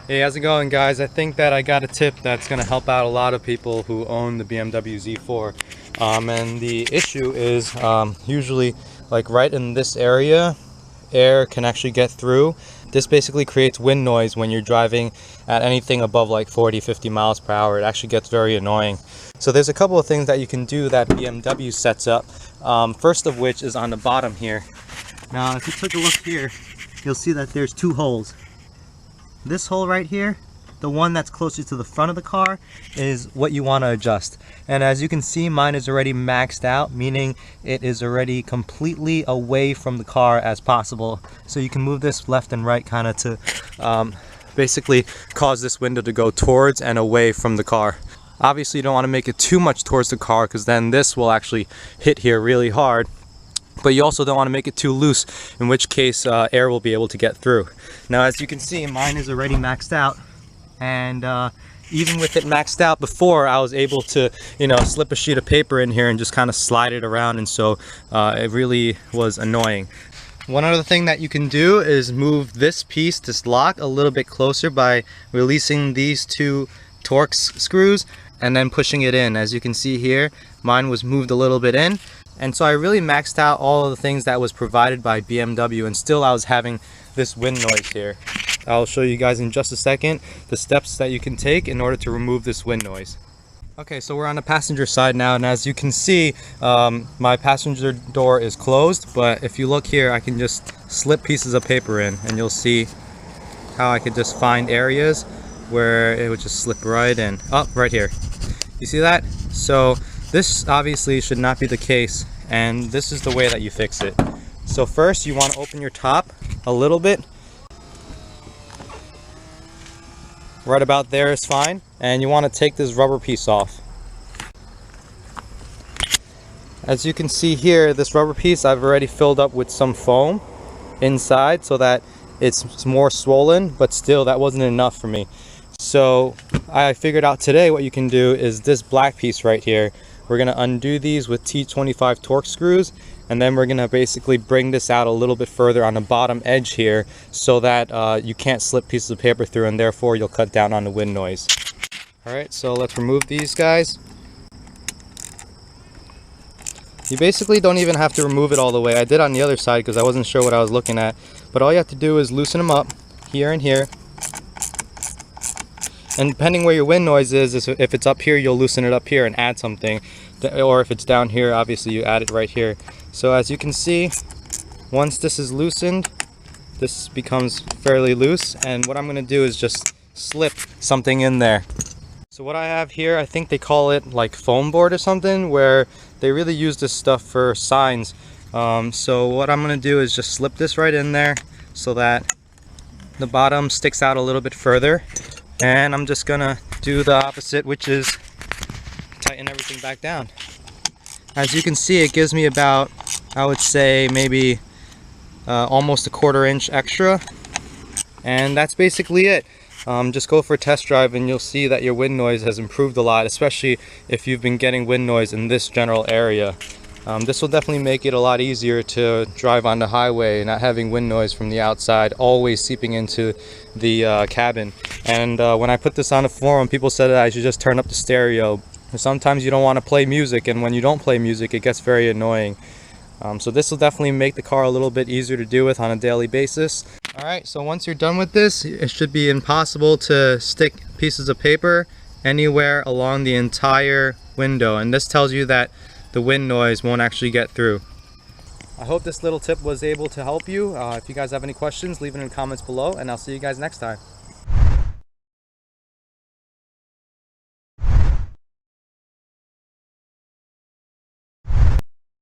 Hey, how's it going, guys? I think that I got a tip that's going to help out a lot of people who own the BMW Z4. And the issue is usually like right in this area, air can actually get through. This basically creates wind noise when you're driving at anything above like 40-50 miles per hour. It actually gets very annoying. So there's a couple of things that you can do that BMW sets up. First of which is on the bottom here. Now, if you take a look here, you'll see that there's two holes. This hole right here, the one that's closest to the front of the car, is what you want to adjust. And as you can see, mine is already maxed out, meaning it is already completely away from the car as possible. So you can move this left and right kind of to basically cause this window to go towards and away from the car. Obviously, you don't want to make it too much towards the car because then this will actually hit here really hard. But you also don't want to make it too loose, in which case air will be able to get through. Now, as you can see, mine is already maxed out, and even with it maxed out before, I was able to, slip a sheet of paper in here and just kind of slide it around, and so it really was annoying. One other thing that you can do is move this piece, this lock, a little bit closer by releasing these two Torx screws and then pushing it in. As you can see here, mine was moved a little bit in. And so I really maxed out all of the things that was provided by BMW, and still I was having this wind noise here. I'll show you guys in just a second the steps that you can take in order to remove this wind noise. Okay, so we're on the passenger side now, and as you can see, my passenger door is closed, but if you look here, I can just slip pieces of paper in, and you'll see how I could just find areas where it would just slip right in. Oh, right here. You see that? So this obviously should not be the case, and this is the way that you fix it. So first, you want to open your top a little bit. Right about there is fine, and you want to take this rubber piece off. As you can see here, this rubber piece I've already filled up with some foam inside so that it's more swollen, but still that wasn't enough for me. So I figured out today what you can do is this black piece right here. We're going to undo these with T25 Torx screws, and then we're going to basically bring this out a little bit further on the bottom edge here so that you can't slip pieces of paper through, and therefore you'll cut down on the wind noise. Alright, so let's remove these guys. You basically don't even have to remove it all the way. I did on the other side because I wasn't sure what I was looking at. But all you have to do is loosen them up here and here. And depending where your wind noise is, if it's up here, you'll loosen it up here and add something. Or if it's down here, obviously you add it right here. So as you can see, once this is loosened, this becomes fairly loose. And what I'm going to do is just slip something in there. So what I have here, I think they call it like foam board or something, where they really use this stuff for signs. So what I'm going to do is just slip this right in there so that the bottom sticks out a little bit further. And I'm just gonna do the opposite, which is tighten everything back down. As you can see, it gives me about, I would say, maybe almost a 1/4 inch extra. And that's basically it. Just go for a test drive and you'll see that your wind noise has improved a lot, especially if you've been getting wind noise in this general area. This will definitely make it a lot easier to drive on the highway, not having wind noise from the outside always seeping into the cabin. And when I put this on a forum, people said that I should just turn up the stereo. Sometimes you don't want to play music, and when you don't play music, it gets very annoying. So this will definitely make the car a little bit easier to deal with on a daily basis. Alright, so once you're done with this, it should be impossible to stick pieces of paper anywhere along the entire window. And this tells you that the wind noise won't actually get through. I hope this little tip was able to help you. If you guys have any questions, leave it in the comments below, and I'll see you guys next time.